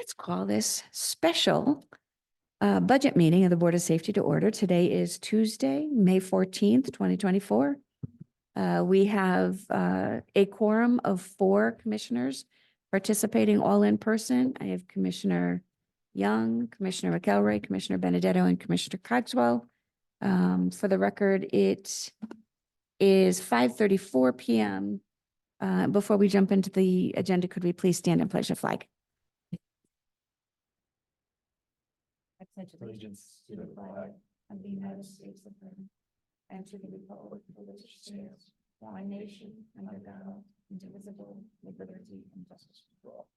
let's call this special budget meeting of the Board of Safety to order. Today is Tuesday, May 14th, 2024. We have a quorum of 4 commissioners participating all in person. I have Commissioner Young, Commissioner McElroy, Commissioner Benedetto, and Commissioner Cogswell. For the record, it is 5:34 p.m. Before we jump into the agenda, could we please stand and pledge the flag? I pledge allegiance to the flag of the United States of America and to the republic for which it stands, one nation under God, indivisible, with liberty and justice for all.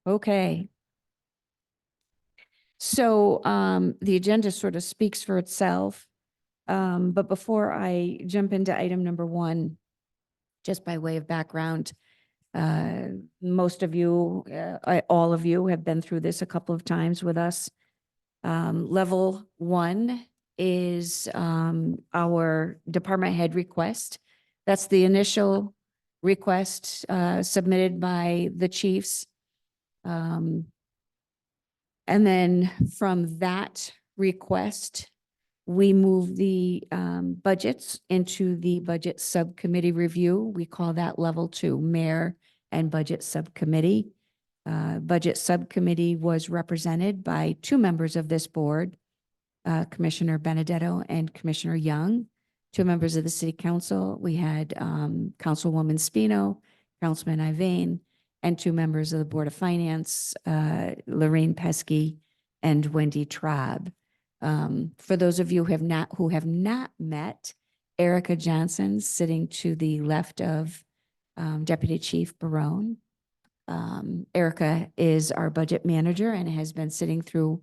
Okay. So the agenda sort of speaks for itself. But before I jump into item number 1, just by way of background, most of you, all of you have been through this a couple of times with us. Level 1 is our department head request. That's the initial request submitted by the chiefs. And then from that request, we move the budgets into the budget subcommittee review. We call that level 2, mayor and budget subcommittee. Budget subcommittee was represented by 2 members of this board, Commissioner Benedetto and Commissioner Young. 2 members of the city council. We had Councilwoman Spino, Councilman Ivane, and 2 members of the Board of Finance, Lorraine Pesky and Wendy Traub. For those of you who have not met Erica Johnson, sitting to the left of Deputy Chief Barone. Erica is our budget manager and has been sitting through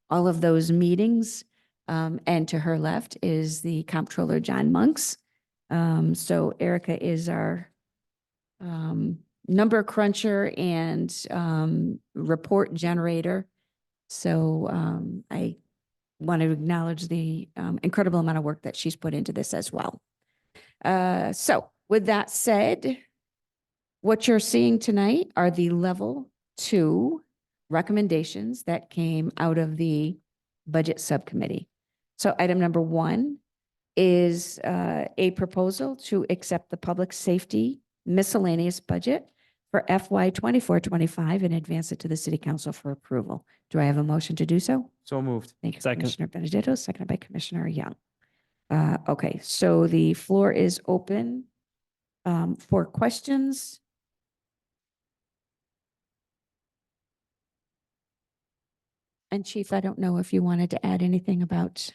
all of those meetings. And to her left is the Comptroller John Monks. So Erica is our number cruncher and report generator. So I want to acknowledge the incredible amount of work that she's put into this as well. So with that said, what you're seeing tonight are the level 2 recommendations that came out of the budget subcommittee. So item number 1 is a proposal to accept the public safety miscellaneous budget for FY 24-25 and advance it to the city council for approval. Do I have a motion to do so? So moved. Thank you, Second. Commissioner Benedetto, seconded by Commissioner Young. Okay, so the floor is open for questions. And Chief, I don't know if you wanted to add anything about.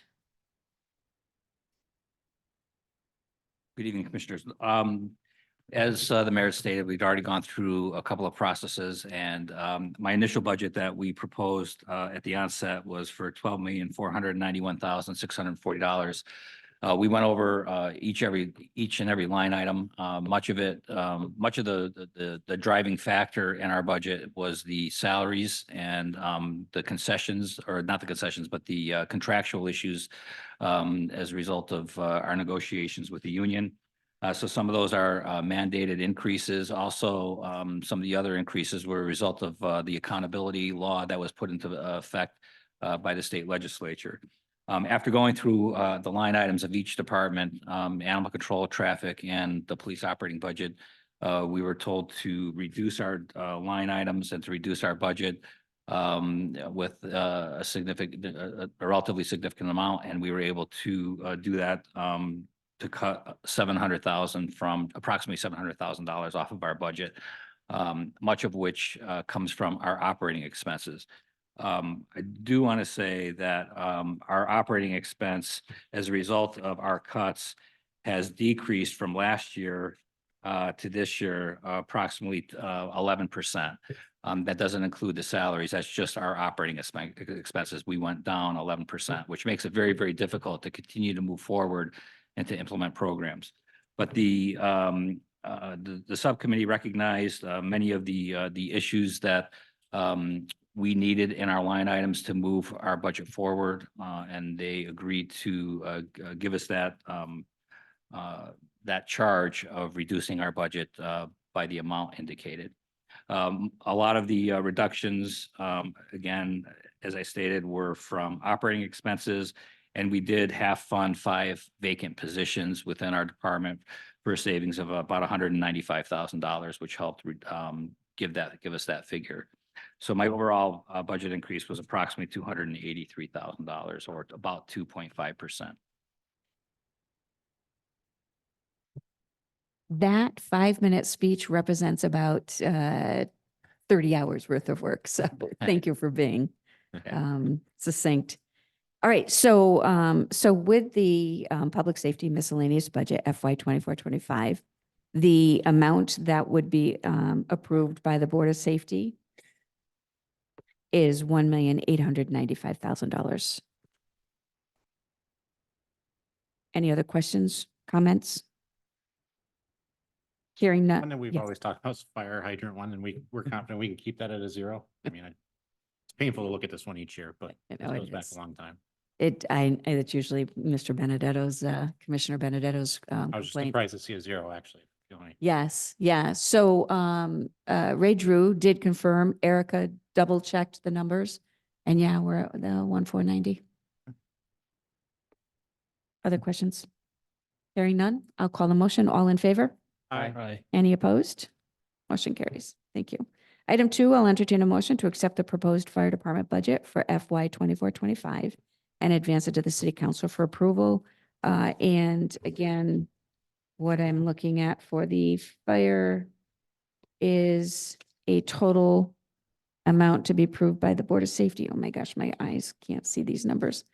Good evening, Commissioners. As the mayor stated, we've already gone through a couple of processes, and my initial budget that we proposed at the onset was for $12,491,640. We went over each and every line item. Much of the driving factor in our budget was the salaries and the concessions, or not the concessions, but the contractual issues as a result of our negotiations with the union. So some of those are mandated increases. Also, some of the other increases were a result of the accountability law that was put into effect by the state legislature. After going through the line items of each department, animal control, traffic, and the police operating budget, we were told to reduce our line items and to reduce our budget with a relatively significant amount, and we were able to do that to cut $700,000 from approximately $700,000 off of our budget, much of which comes from our operating expenses. I do want to say that our operating expense, as a result of our cuts, has decreased from last year to this year approximately 11%. That doesn't include the salaries. That's just our operating expenses. We went down 11%, which makes it very, very difficult to continue to move forward and to implement programs. But the subcommittee recognized many of the issues that we needed in our line items to move our budget forward, and they agreed to give us that charge of reducing our budget by the amount indicated. A lot of the reductions, again, as I stated, were from operating expenses. And we did half fund 5 vacant positions within our department for a savings of about $195,000, which helped give us that figure. So my overall budget increase was approximately $283,000, or about 2.5%. That 5-minute speech represents about 30 hours worth of work. So thank you for being succinct. All right, so with the public safety miscellaneous budget FY 24-25, the amount that would be approved by the Board of Safety is $1,895,000. Any other questions, comments? Hearing One none. that we've Yes. always talked about is fire hydrant one, and we're confident we can keep that at a 0. I mean, it's painful to look at this one each year, but I it know it goes back is. a long time. It's usually Mr. Benedetto's, Commissioner Benedetto's I was just complaint. surprised to see a 0, actually. The only- Yes, yeah. So Ray Drew did confirm, Erica double checked the numbers, and yeah, we're at the 1,490. Other questions? Hearing none, I'll call the motion. All in favor? Aye. Any opposed? Motion carries. Thank you. Item 2, I'll entertain a motion to accept the proposed fire department budget for FY 24-25 and advance it to the city council for approval. And again, what I'm looking at for the fire is a total amount to be approved by the Board of Safety. Oh my gosh, my eyes can't see these numbers.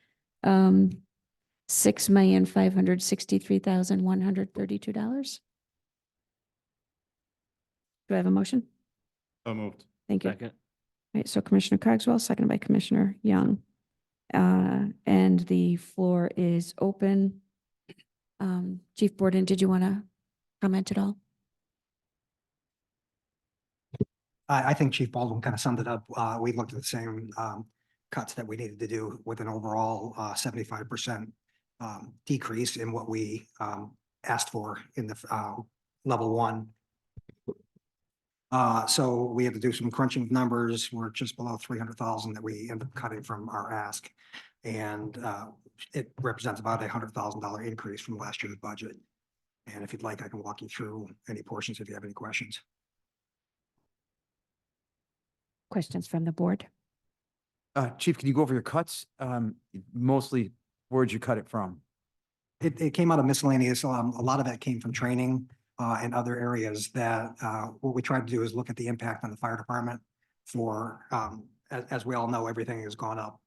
$6,563,132. Do I have a motion? So moved. Thank you. Second. Right, so Commissioner Cogswell, seconded by Commissioner Young. And the floor is open. Chief Borden, did you want to comment at all? I think Chief Baldwin kind of summed it up. We looked at the same cuts that we needed to do with an overall 75% decrease in what we asked for in the level 1. So we had to do some crunching of numbers. We're just below 300,000 that we ended up cutting from our ask. And it represents about $100,000 increase from last year's budget. And if you'd like, I can walk you through any portions if you have any questions. Questions from the board? Chief, can you go over your cuts? Mostly where'd you cut it from? It came out of miscellaneous. A lot of that came from training and other areas that what we tried to do is look at the impact on the fire department for, as we all know, everything has gone up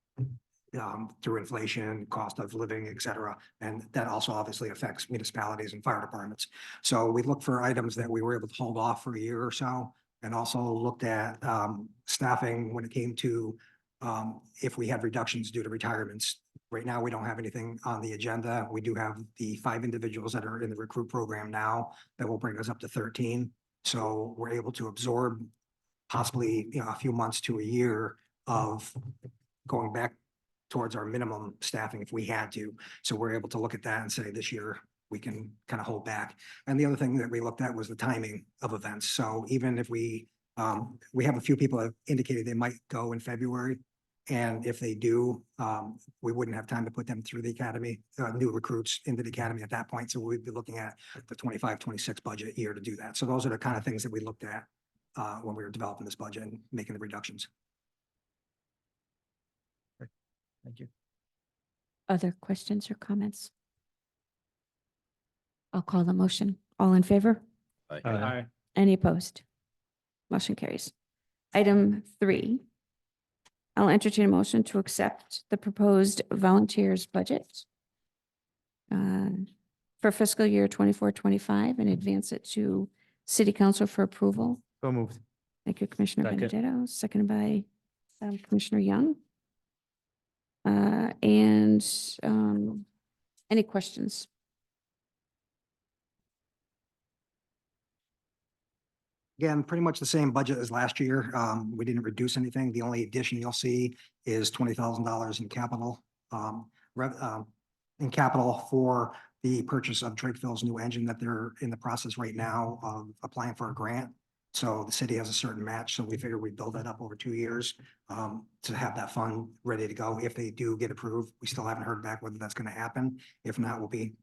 through inflation, cost of living, et cetera. And that also obviously affects municipalities and fire departments. So we looked for items that we were able to hold off for a year or so, and also looked at staffing when it came to if we had reductions due to retirements. Right now, we don't have anything on the agenda. We do have the 5 individuals that are in the recruit program now that will bring us up to 13. So we're able to absorb possibly, a few months to a year of going back towards our minimum staffing if we had to. So we're able to look at that and say this year we can kind of hold back. And the other thing that we looked at was the timing of events. So even if we have a few people that have indicated they might go in February. And if they do, we wouldn't have time to put them through the academy, new recruits into the academy at that point. So we'd be looking at the 25-26 budget year to do that. So those are the kind of things that we looked at when we were developing this budget and making the reductions. Thank you. Other questions or comments? I'll call the motion. All in favor? Aye. Any opposed? Motion carries. Item 3, I'll entertain a motion to accept the proposed volunteers budget for fiscal year 24-25 and advance it to City Council for approval. So moved. Thank you, Commissioner Second. Benedetto, seconded by Commissioner Young. And any questions? Again, pretty much the same budget as last year. We didn't reduce anything. The only addition you'll see is $20,000 in capital, for the purchase of Drakeville's new engine that they're in the process right now of applying for a grant. So the city has a certain match, so we figured we'd build that up over 2 years to have that fund ready to go. If they do get approved, we still haven't heard back whether that's going to happen. If not, we'll be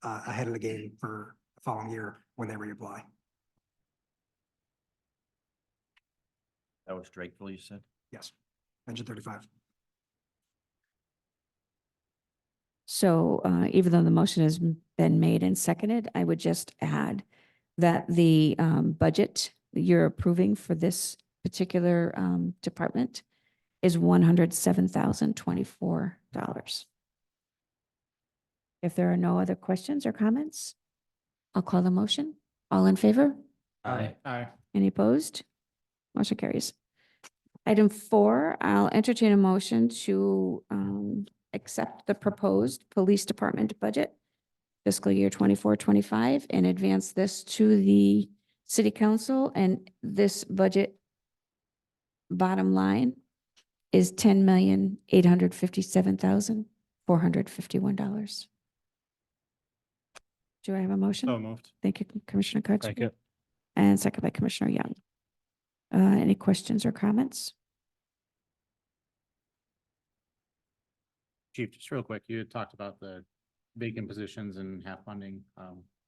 ahead of the game for the following year when they reapply. That was Drakeville, you said? Yes, Engine 35. So even though the motion has been made and seconded, I would just add that the budget that you're approving for this particular department is $107,024. If there are no other questions or comments, I'll call the motion. All in favor? Aye. Any opposed? Motion carries. Item 4, I'll entertain a motion to accept the proposed police department budget fiscal year 24-25 and advance this to the city council. And this budget bottom line is $10,857,451. Do I have a motion? So moved. Thank you, Commissioner Coates. Second. And second by Commissioner Young. Any questions or comments? Chief, just real quick, you had talked about the vacant positions and half funding.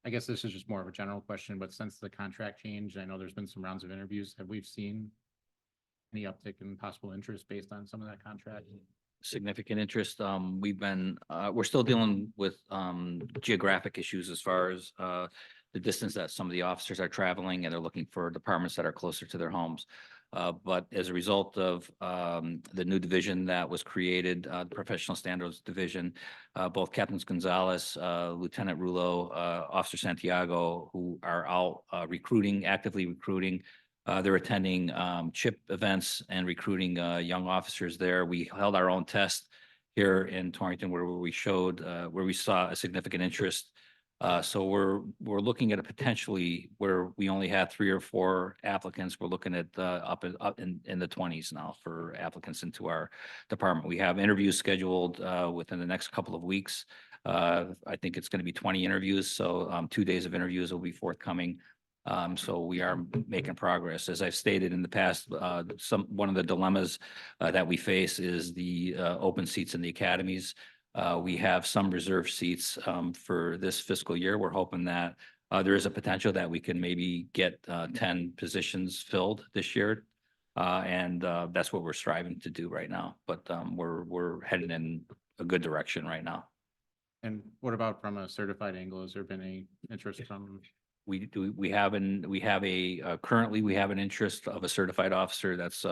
I guess this is just more of a general question, but since the contract change, I know there's been some rounds of interviews. Have we seen any uptick in possible interest based on some of that contract? Significant interest. We're still dealing with geographic issues as far as the distance that some of the officers are traveling, and they're looking for departments that are closer to their homes. But as a result of the new division that was created, the Professional Standards Division, both Captains Gonzalez, Lieutenant Rulo, Officer Santiago, who are out actively recruiting. They're attending CHIP events and recruiting young officers there. We held our own test here in Torrington where we showed, where we saw a significant interest. So we're looking at a potentially where we only had 3 or 4 applicants. We're looking at up in the 20s now for applicants into our department. We have interviews scheduled within the next couple of weeks. I think it's going to be 20 interviews. So 2 days of interviews will be forthcoming. So we are making progress. As I've stated in the past, one of the dilemmas that we face is the open seats in the academies. We have some reserve seats for this fiscal year. We're hoping that there is a potential that we can maybe get 10 positions filled this year. And that's what we're striving to do right now. But we're headed in a good direction right now. And what about from a certified angle? Has there been any interest from? Currently we have an interest of a certified officer that's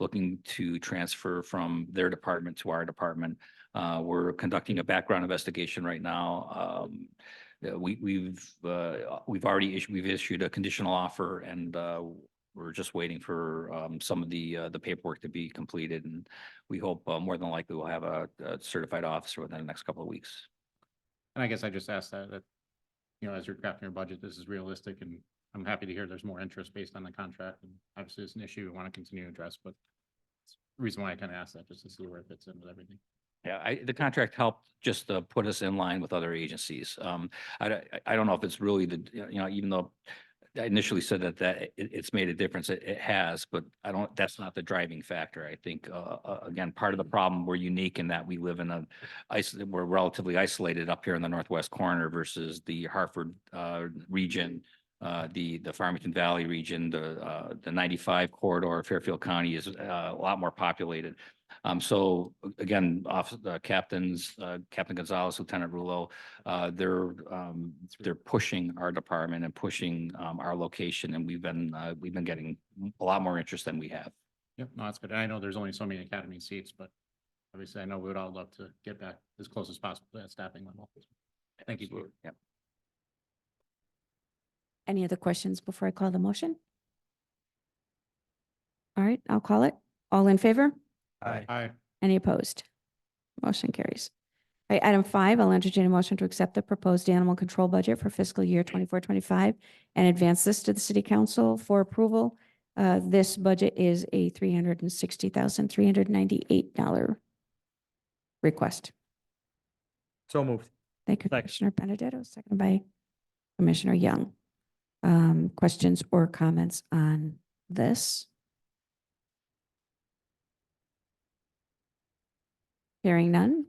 looking to transfer from their department to our department. We're conducting a background investigation right now. We've issued a conditional offer, and we're just waiting for some of the paperwork to be completed, and we hope more than likely we'll have a certified officer within the next couple of weeks. And I guess I just asked that, as you're crafting your budget, this is realistic, and I'm happy to hear there's more interest based on the contract. And obviously it's an issue we want to continue to address, but it's the reason why I kind of asked that, just to see where it fits in with everything. Yeah, the contract helped just to put us in line with other agencies. I don't know if it's really even though I initially said that it's made a difference, it has, but that's not the driving factor. I think, again, part of the problem, we're unique in that we live in we're relatively isolated up here in the northwest corner versus the Hartford region, the Farmington Valley region, the 95 corridor, Fairfield County is a lot more populated. So again, Captain Gonzalez, Lieutenant Rulo, they're pushing our department and pushing our location, and we've been getting a lot more interest than we have. Yep, no, that's good. And I know there's only so many academy seats, but obviously I know we would all love to get back as close as possible to that staffing level. Thank you. Yep. Any other questions before I call the motion? All right, I'll call it. All in favor? Aye. Any opposed? Motion carries. All right, item 5, I'll entertain a motion to accept the proposed animal control budget for fiscal year 24-25 and advance this to the city council for approval. This budget is a $360,398 request. So moved. Thank you, Second. Commissioner Benedetto, seconded by Commissioner Young. Questions or comments on this? Hearing none.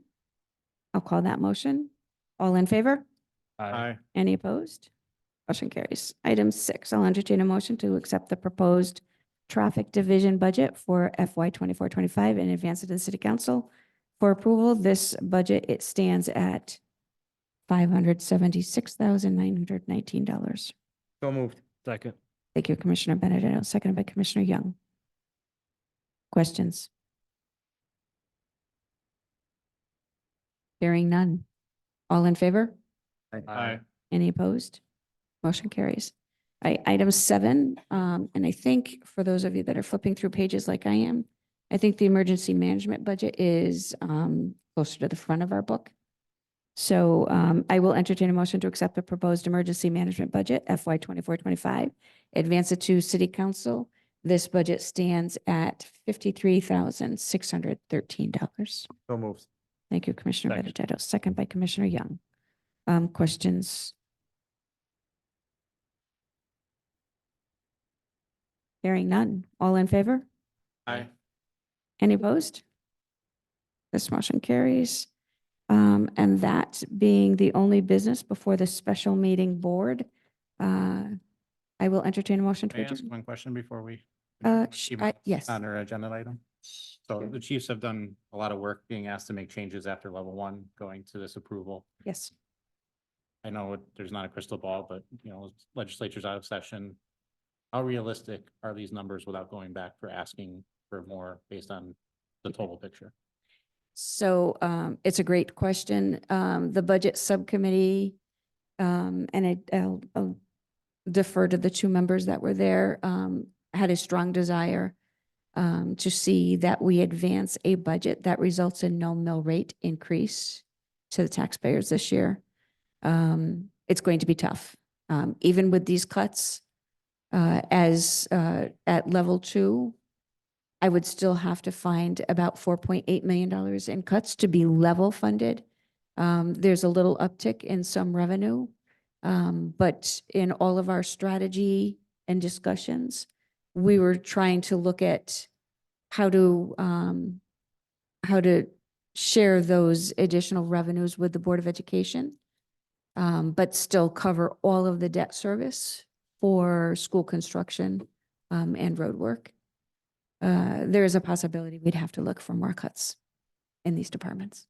I'll call that motion. All in favor? Aye. Any opposed? Motion carries. Item 6, I'll entertain a motion to accept the proposed traffic division budget for FY 24-25 and advance it to the city council for approval. This budget, it stands at $576,919. So moved. Second. Thank you, Commissioner Benedetto, seconded by Commissioner Young. Questions? Hearing none. All in favor? Aye. Any opposed? Motion carries. Item 7, and I think for those of you that are flipping through pages like I am, I think the emergency management budget is closer to the front of our book. So I will entertain a motion to accept the proposed emergency management budget FY 24-25, advance it to city council. This budget stands at $53,613. So moved. Thank you, Commissioner Second. Benedetto, second by Commissioner Young. Questions? Hearing none. All in favor? Aye. Any opposed? This motion carries. And that being the only business before the special meeting board, I will entertain a motion to May I ask adjourn. one question before we? Yes. On our agenda item. So the chiefs have done a lot of work being asked to make changes after level 1, going to this approval. Yes. I know there's not a crystal ball, but legislature's out of session. How realistic are these numbers without going back for asking for more based on the total picture? So it's a great question. The budget subcommittee, and I'll defer to the 2 members that were there, had a strong desire to see that we advance a budget that results in no mill rate increase to the taxpayers this year. It's going to be tough. Even with these cuts, at level 2, I would still have to find about $4.8 million in cuts to be level funded. There's a little uptick in some revenue, but in all of our strategy and discussions, we were trying to look at how to share those additional revenues with the Board of Education, but still cover all of the debt service for school construction and road work. There is a possibility we'd have to look for more cuts in these departments.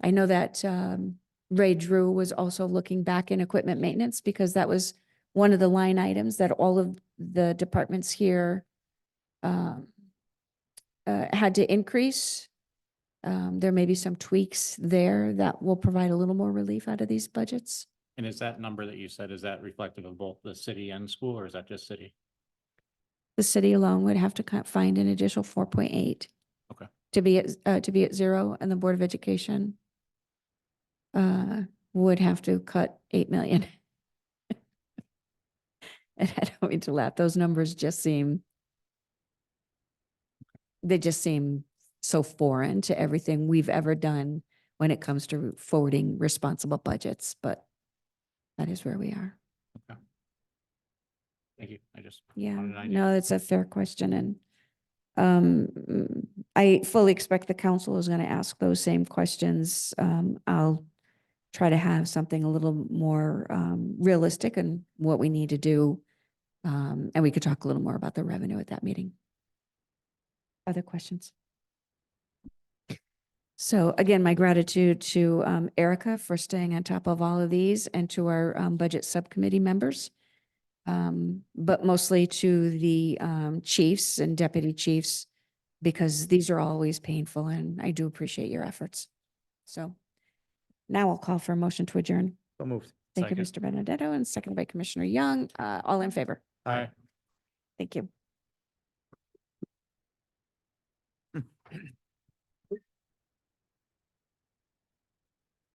I know that Ray Drew was also looking back in equipment maintenance because that was one of the line items that all of the departments here had to increase. There may be some tweaks there that will provide a little more relief out of these budgets. And is that number that you said, is that reflective of both the city and school, or is that just city? The city alone would have to find an additional 4.8. Okay. To be at 0, and the Board of Education would have to cut 8 million. And I don't mean to laugh. Those numbers just seem so foreign to everything we've ever done when it comes to forwarding responsible budgets, but that is where we are. Thank you. I just. Yeah, wanted an idea. no, it's a fair question, and I fully expect the council is going to ask those same questions. I'll try to have something a little more realistic in what we need to do, and we could talk a little more about the revenue at that meeting. Other questions? So again, my gratitude to Erica for staying on top of all of these, and to our budget subcommittee members. But mostly to the chiefs and deputy chiefs, because these are always painful, and I do appreciate your efforts. So now I'll call for a motion to adjourn. So moved. Thank you, Mr. Benedetto, and seconded by Commissioner Young. All in favor? Aye. Thank you.